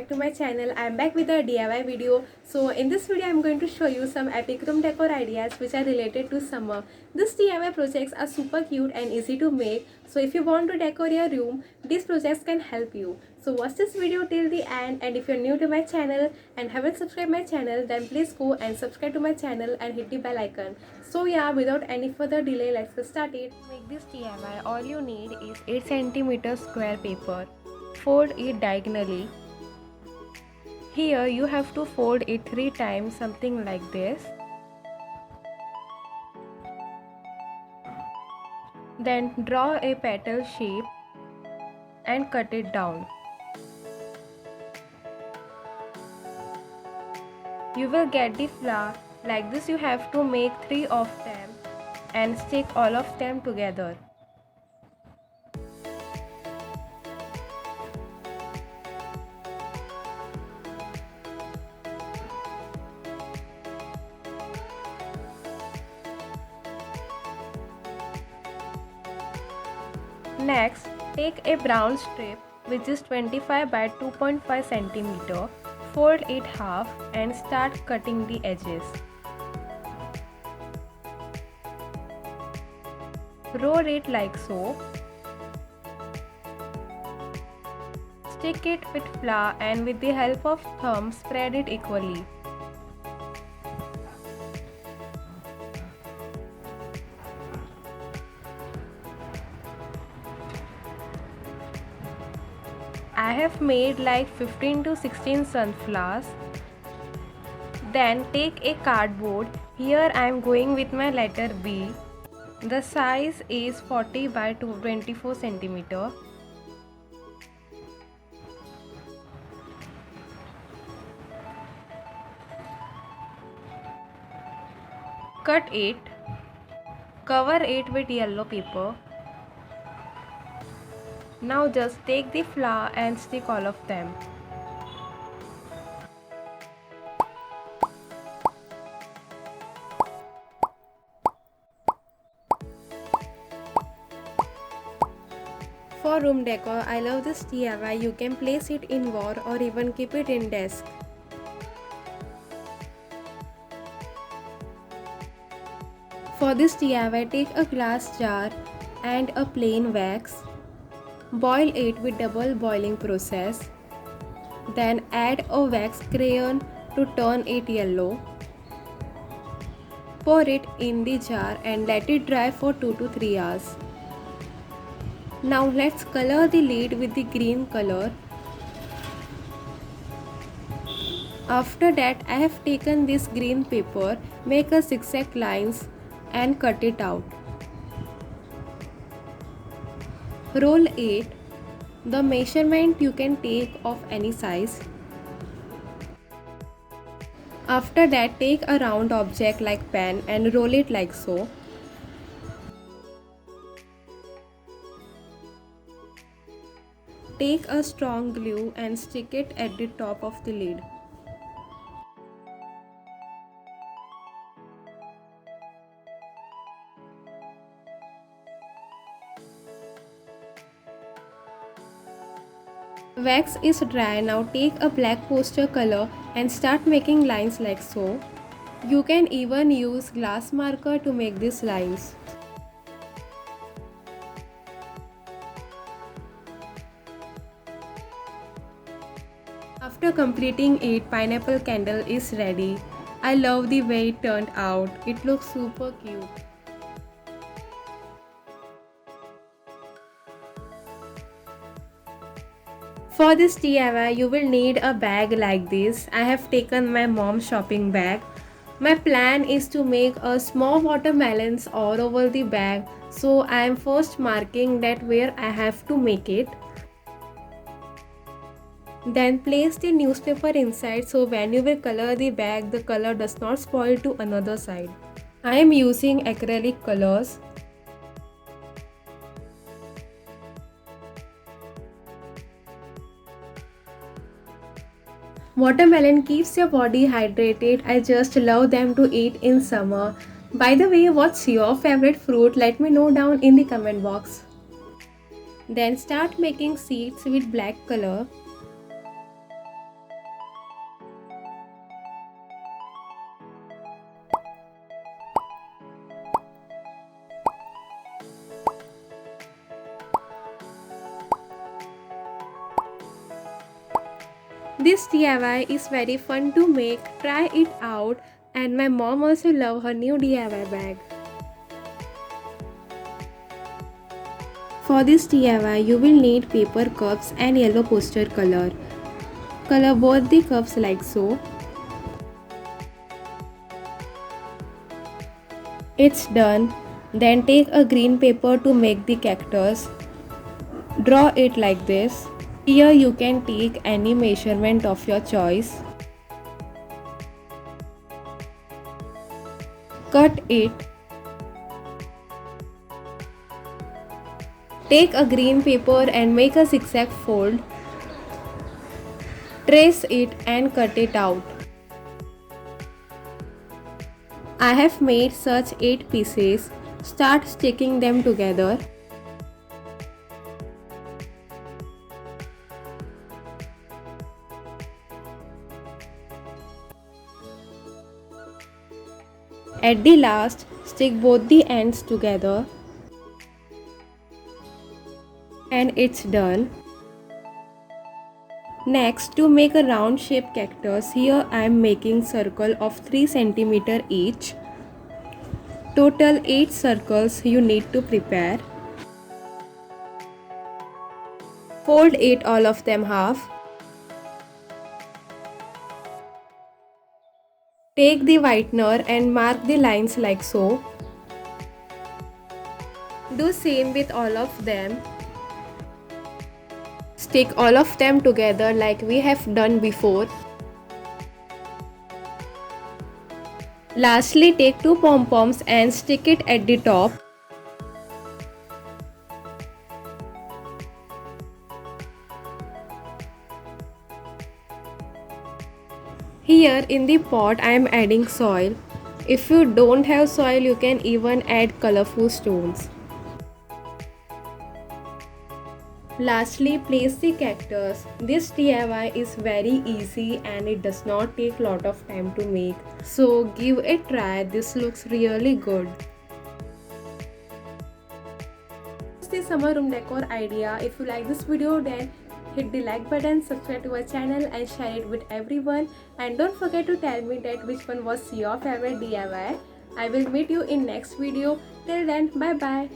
back to my channel. I am back with a DIY video. So in this video I am going to show you some epic room decor ideas which are related to summer. These DIY projects are super cute and easy to make. So if you want to decor your room, these projects can help you. So watch this video till the end, and if you're new to my channel and haven't subscribed my channel, then please go and subscribe to my channel and hit the bell icon. So yeah, without any further delay, let's get started. To make this DIY, all you need is 8 cm square paper. Fold it diagonally. Here you have to fold it 3 times, something like this. Then draw a petal shape and cut it down. You will get the flower like this. You have to make 3 of them and stick all of them together. Next, take a brown strip which is 25 by 2.5 cm. Fold it half and start cutting the edges. Roll it like so. Stick it with flour and with the help of thumb spread it equally. I have made like 15 to 16 sunflowers. Then take a cardboard. Here I am going with my letter B. The size is 40 by 24 cm. Cut it. Cover it with yellow paper. Now just take the flower and stick all of them. For room decor, I love this DIY. You can place it in wall or even keep it in desk. For this DIY, take a glass jar and a plain wax. Boil it with double boiling process. Then add a wax crayon to turn it yellow. Pour it in the jar and let it dry for 2 to 3 hours. Now let's color the lid with the green color. After that, I have taken this green paper, make a zigzag lines and cut it out. Roll it. The measurement you can take of any size. After that, take a round object like pen and roll it like so. Take a strong glue and stick it at the top of the lid. Wax is dry. Now take a black poster color and start making lines like so. You can even use glass marker to make these lines. After completing it, pineapple candle is ready. I love the way it turned out. It looks super cute. For this DIY, you will need a bag like this. I have taken my mom's shopping bag. My plan is to make a small watermelons all over the bag. So I am first marking that where I have to make it. Then place the newspaper inside so when you will color the bag, the color does not spoil to another side. I am using acrylic colors. Watermelon keeps your body hydrated. I just love them to eat in summer. By the way, what's your favorite fruit? Let me know down in the comment box. Then start making seeds with black color. This DIY is very fun to make. Try it out. And my mom also love her new DIY bag. For this DIY, you will need paper cups and yellow poster color. Color both the cups like so. It's done. Then take a green paper to make the cactus. Draw it like this. Here you can take any measurement of your choice. Cut it. Take a green paper and make a zigzag fold. Trace it and cut it out. I have made such 8 pieces. Start sticking them together. At the last, stick both the ends together. And it's done. Next, to make a round shaped cactus, here I am making circle of 3 cm each. Total 8 circles you need to prepare. Fold it all of them half. Take the whitener and mark the lines like so. Do same with all of them. Stick all of them together like we have done before. Lastly, take 2 pom-poms and stick it at the top. Here in the pot I am adding soil. If you don't have soil, you can even add colorful stones. Lastly, place the cactus. This DIY is very easy and it does not take lot of time to make. So give it a try. This looks really good. This is the summer room decor idea. If you like this video, then hit the like button, subscribe to our channel and share it with everyone. And don't forget to tell me that which one was your favorite DIY. I will meet you in next video. Till then, bye bye.